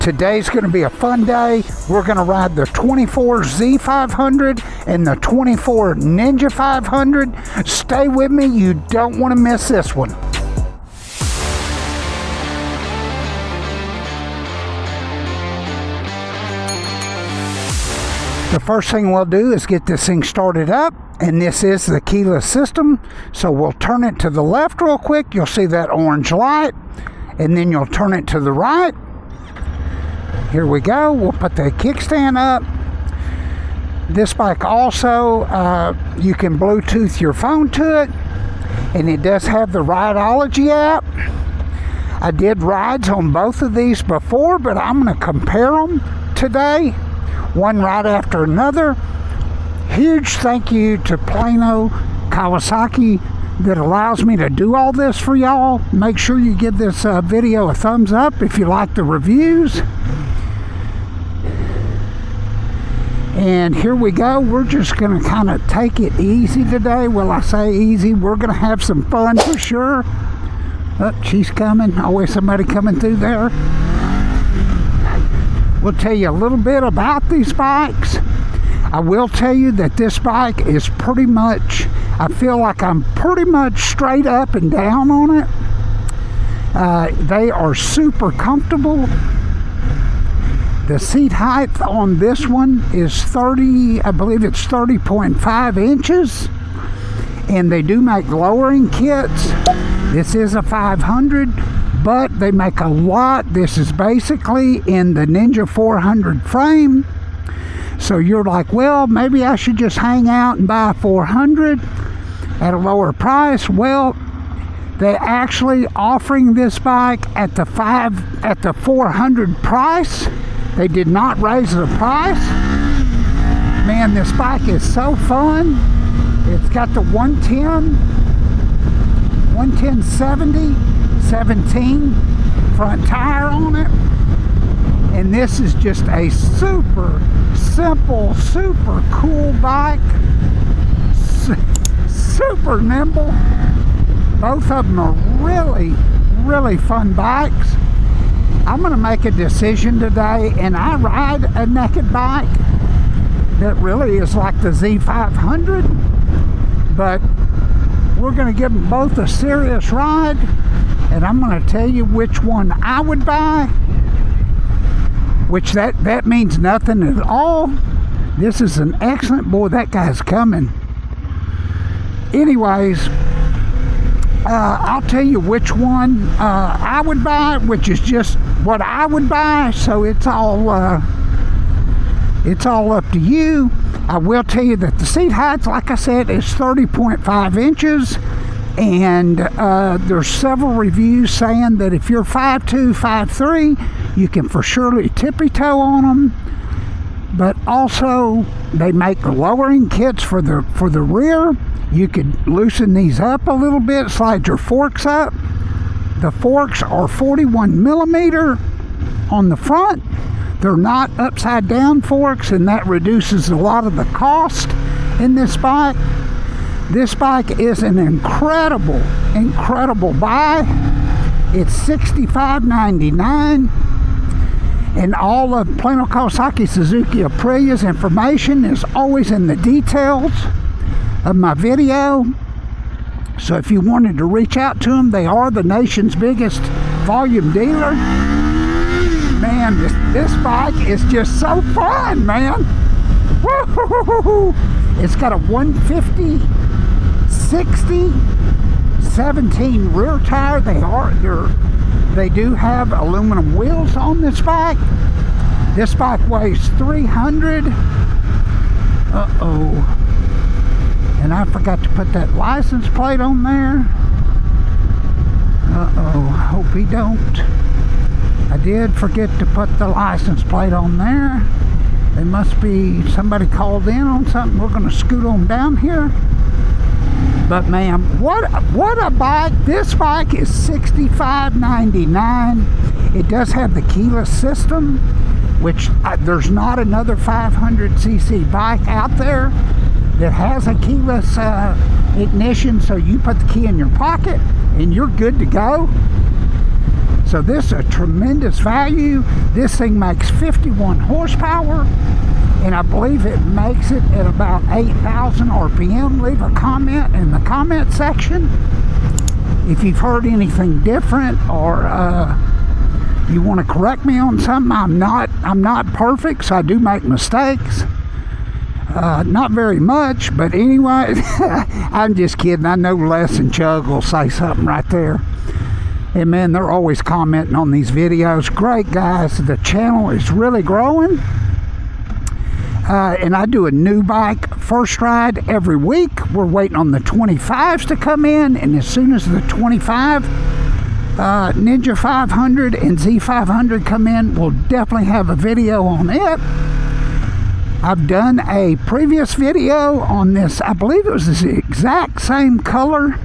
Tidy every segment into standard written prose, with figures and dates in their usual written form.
Today's going to be a fun day. We're going to ride the 24 Z-500 and the 24 Ninja 500. Stay with me. You don't want to miss this one. The first thing we'll do is get this thing started up, and this is the keyless system. So we'll turn it to the left real quick. You'll see that orange light, and then you'll turn it to the right. Here we go. We'll put the kickstand up. This bike also, you can Bluetooth your phone to it, and it does have the Rideology app. I did rides on both of these before, but I'm going to compare them today, one right after another. Huge thank you to Plano Kawasaki that allows me to do all this for y'all. Make sure you give this video a thumbs up if you like the reviews. And here we go. We're just going to kind of take it easy today. Well, I say easy. We're going to have some fun for sure. Oh, she's coming. Always somebody coming through there. We'll tell you a little bit about these bikes. I will tell you that this bike is pretty much, I feel like I'm pretty much straight up and down on it. They are super comfortable. The seat height on this one is 30, I believe it's 30.5 inches. And they do make lowering kits. This is a 500, but they make a lot. This is basically in the Ninja 400 frame. So you're like, well, maybe I should just hang out and buy a 400 at a lower price. Well, they're actually offering this bike at the 400 price. They did not raise the price. Man, this bike is so fun. It's got the 110/70/17 front tire on it. And this is just a super simple, super cool bike. Super nimble. Both of them are really, really fun bikes. I'm going to make a decision today, and I ride a naked bike that really is like the Z-500, but we're going to give them both a serious ride, and I'm going to tell you which one I would buy, which that means nothing at all. This is an excellent, boy, that guy's coming. Anyways, I'll tell you which one I would buy, which is just what I would buy, so it's all up to you. I will tell you that the seat height, like I said, is 30.5 inches, and there's several reviews saying that if you're 5'2", 5'3", you can for surely tippy-toe on them. But also, they make lowering kits for the rear. You could loosen these up a little bit, slide your forks up. The forks are 41 millimeter on the front. They're not upside down forks, and that reduces a lot of the cost in this bike. This bike is an incredible, incredible buy. It's $65.99. And all of Plano Kawasaki Suzuki Aprilia's information is always in the details of my video. So if you wanted to reach out to them, they are the nation's biggest volume dealer. Man, this bike is just so fun, man. Woo-hoo-hoo-hoo-hoo. It's got a 150/60/17 rear tire. They do have aluminum wheels on this bike. This bike weighs 300. Uh-oh. And I forgot to put that license plate on there. Uh-oh. Hope he don't. I did forget to put the license plate on there. There must be somebody called in on something. We're going to scoot on down here. But man, what a bike. This bike is $65.99. It does have the keyless system, which there's not another 500cc bike out there that has a keyless ignition, so you put the key in your pocket and you're good to go. So this is a tremendous value. This thing makes 51 horsepower, and I believe it makes it at about 8,000 RPM. Leave a comment in the comment section if you've heard anything different, or you want to correct me on something. I'm not perfect, so I do make mistakes. Not very much, but anyway, I'm just kidding. I know Les and Chug will say something right there. And man, they're always commenting on these videos. Great guys. The channel is really growing. And I do a new bike first ride every week. We're waiting on the 25s to come in, and as soon as the 25 Ninja 500 and Z-500 come in, we'll definitely have a video on it. I've done a previous video on this. I believe it was the exact same color.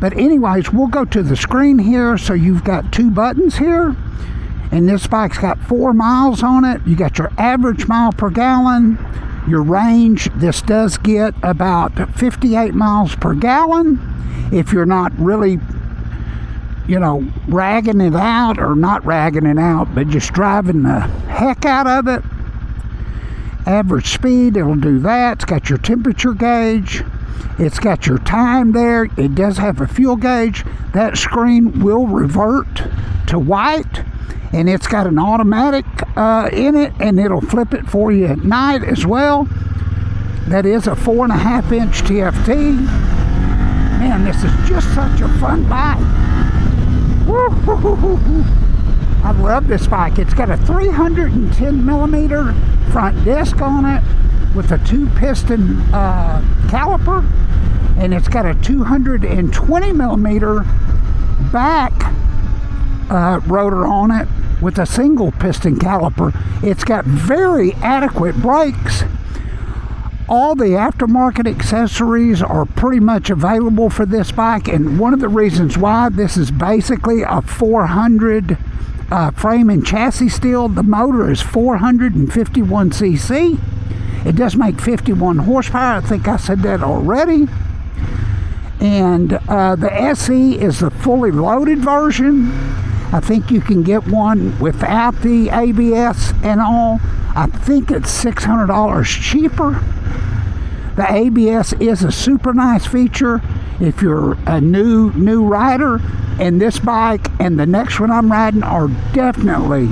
But anyways, we'll go to the screen here. So you've got two buttons here. And this bike's got 4 miles on it. You got your average mile per gallon. Your range, this does get about 58 miles per gallon. If you're not really, you know, ragging it out, or not ragging it out, but just driving the heck out of it. Average speed, it'll do that. It's got your temperature gauge. It's got your time there. It does have a fuel gauge. That screen will revert to white, and it's got an automatic in it, and it'll flip it for you at night as well. That is a 4.5-inch TFT. Man, this is just such a fun bike. Woo-hoo-hoo-hoo. I love this bike. It's got a 310 millimeter front disc on it with a 2-piston caliper, and it's got a 220 millimeter back rotor on it with a single piston caliper. It's got very adequate brakes. All the aftermarket accessories are pretty much available for this bike, and one of the reasons why, this is basically a 400 frame and chassis steel. The motor is 451 cc. It does make 51 horsepower. I think I said that already. And the SE is the fully loaded version. I think you can get one without the ABS and all. I think it's $600 cheaper. The ABS is a super nice feature if you're a new rider, and this bike and the next one I'm riding are definitely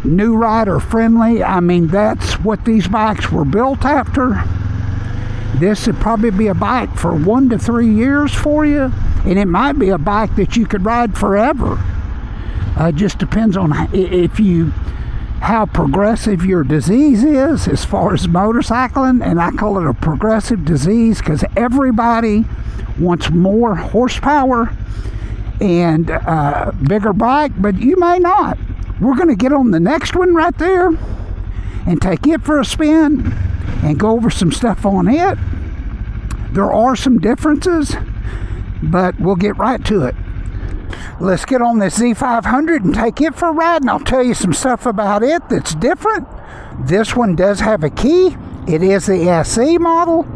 new rider friendly. I mean, that's what these bikes were built after. This would probably be a bike for 1 to 3 years for you, and it might be a bike that you could ride forever. Just depends on how progressive your disease is as far as motorcycling. And I call it a progressive disease because everybody wants more horsepower and bigger bike, but you may not. We're going to get on the next one right there and take it for a spin and go over some stuff on it. There are some differences, but we'll get right to it. Let's get on this Z500 and take it for a ride, and I'll tell you some stuff about it that's different. This one does have a key. It is the SE model.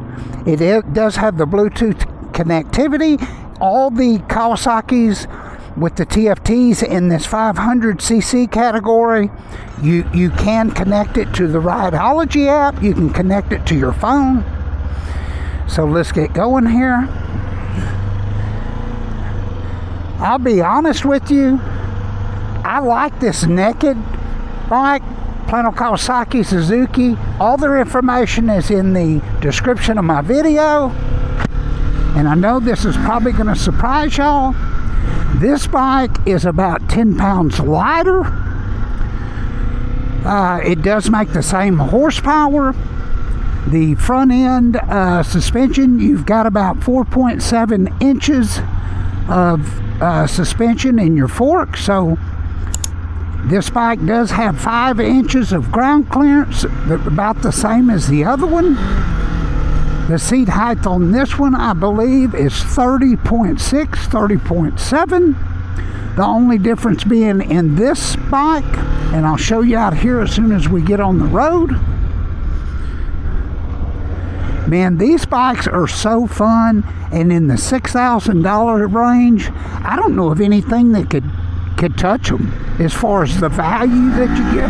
It does have the Bluetooth connectivity. All the Kawasaki's with the TFTs in this 500cc category, you can connect it to the Rideology app. You can connect it to your phone. So let's get going here. I'll be honest with you, I like this naked bike, Plano Kawasaki Suzuki. All their information is in the description of my video, and I know this is probably going to surprise y'all. This bike is about 10 pounds lighter. It does make the same horsepower. The front end suspension, you've got about 4.7 inches of suspension in your fork. So this bike does have 5 inches of ground clearance, about the same as the other one. The seat height on this one, I believe, is 30.6, 30.7. The only difference being in this bike, and I'll show you out here as soon as we get on the road. Man, these bikes are so fun, and in the $6,000 range, I don't know of anything that could touch them as far as the value that you get.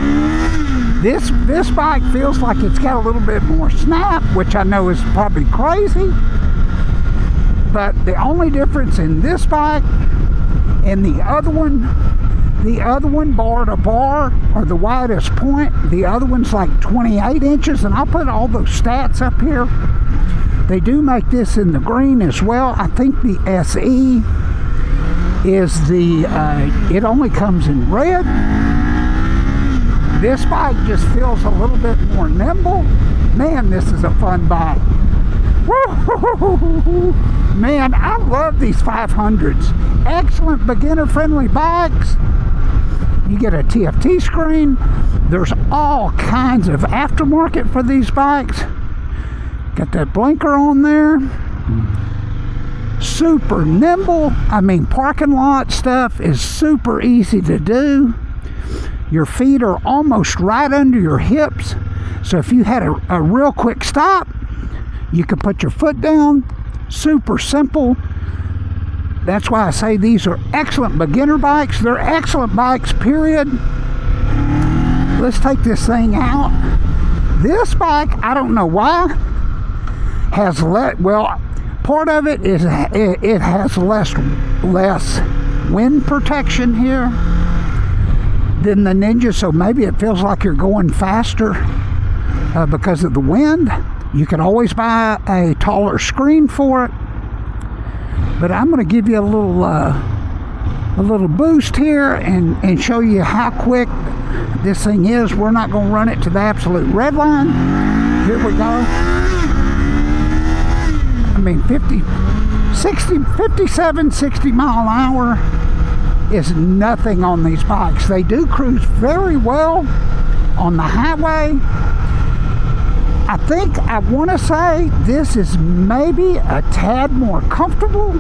This bike feels like it's got a little bit more snap, which I know is probably crazy, but the only difference in this bike and the other one bar to bar, or the widest point, the other one's like 28 inches, and I'll put all those stats up here. They do make this in the green as well. I think the SE is it only comes in red. This bike just feels a little bit more nimble. Man, this is a fun bike. Woo-hoo-hoo-hoo-hoo. Man, I love these 500s. Excellent beginner-friendly bikes. You get a TFT screen. There's all kinds of aftermarket for these bikes. Got that blinker on there. Super nimble. I mean, parking lot stuff is super easy to do. Your feet are almost right under your hips. So if you had a real quick stop, you could put your foot down. Super simple. That's why I say these are excellent beginner bikes. They're excellent bikes, period. Let's take this thing out. This bike, I don't know why, has part of it is it has less wind protection here than the Ninja, so maybe it feels like you're going faster because of the wind. You can always buy a taller screen for it. But I'm going to give you a little boost here and show you how quick this thing is. We're not going to run it to the absolute red line. Here we go. I mean, 57, 60 mile an hour is nothing on these bikes. They do cruise very well on the highway. I want to say this is maybe a tad more comfortable.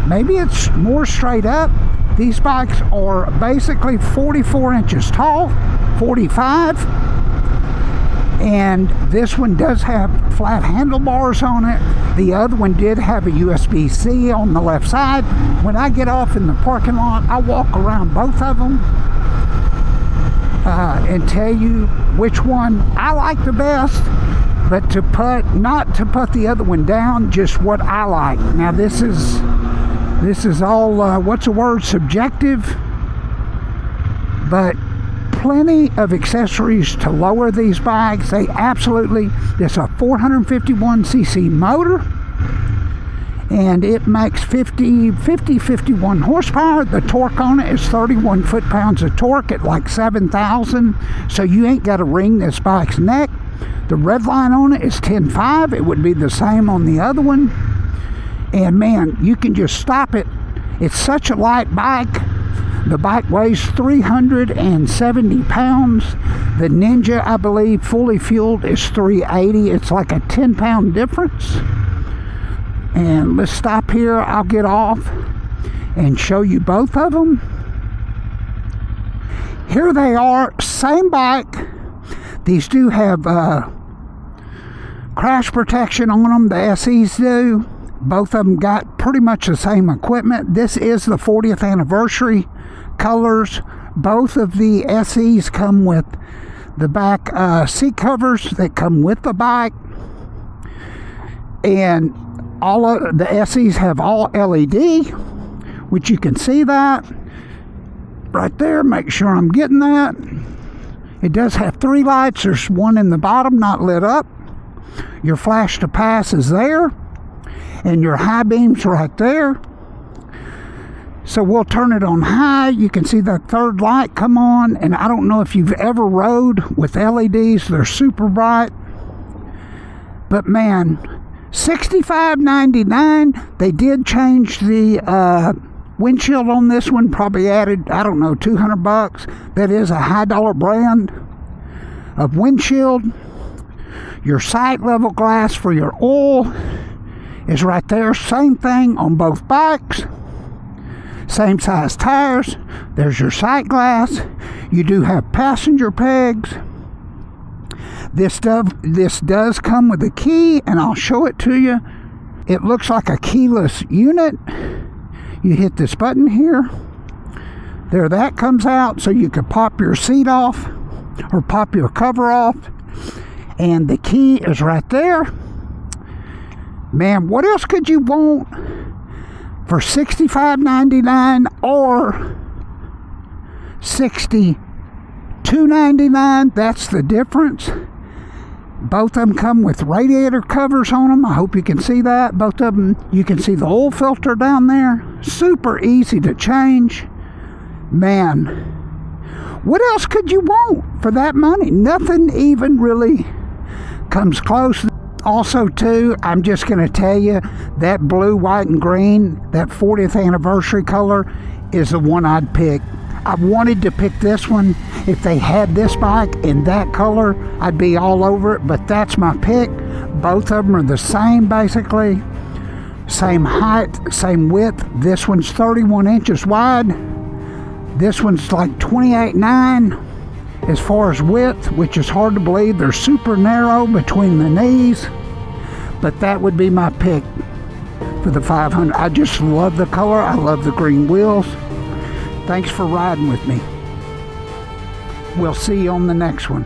Maybe it's more straight up. These bikes are basically 44 inches tall, 45. And this one does have flat handlebars on it. The other one did have a USB-C on the left side. When I get off in the parking lot, I walk around both of them and tell you which one I like the best, but not to put the other one down, just what I like. Now this is all what's the word, subjective, but plenty of accessories to lower these bikes. It's a 451cc motor, and it makes 51 horsepower. The torque on it is 31 foot-pounds of torque at like 7,000, so you ain't got to wring this bike's neck. The red line on it is 10.5. It would be the same on the other one. And man, you can just stop it. It's such a light bike. The bike weighs 370 pounds. The Ninja, I believe, fully fueled is 380. It's like a 10-pound difference. And let's stop here. I'll get off and show you both of them. Here they are, same bike. These do have crash protection on them. The SEs do. Both of them got pretty much the same equipment. This is the 40th anniversary colors. Both of the SEs come with the back seat covers that come with the bike. And all of the SEs have all LED, which you can see that right there. Make sure I'm getting that. It does have 3 lights. There's one in the bottom not lit up. Your flash to pass is there, and your high beam's right there. So we'll turn it on high. You can see that third light come on, and I don't know if you've ever rode with LEDs. They're super bright. But man, $65.99. They did change the windshield on this one. Probably added, I don't know, $200. That is a high dollar brand of windshield. Your sight level glass for your oil is right there. Same thing on both bikes. Same size tires. There's your sight glass. You do have passenger pegs. This does come with a key, and I'll show it to you. It looks like a keyless unit. You hit this button here. There, that comes out, so you could pop your seat off or pop your cover off. And the key is right there. Man, what else could you want for $65.99 or $62.99? That's the difference. Both of them come with radiator covers on them. I hope you can see that. Both of them, you can see the oil filter down there. Super easy to change. Man, what else could you want for that money? Nothing even really comes close. Also, too, I'm just going to tell you, that blue, white, and green, that 40th anniversary color, is the one I'd pick. I wanted to pick this one. If they had this bike in that color, I'd be all over it, but that's my pick. Both of them are the same, basically. Same height, same width. This one's 31 inches wide. This one's like 28.9 as far as width, which is hard to believe. They're super narrow between the knees, but that would be my pick for the 500. I just love the color. I love the green wheels. Thanks for riding with me. We'll see you on the next one.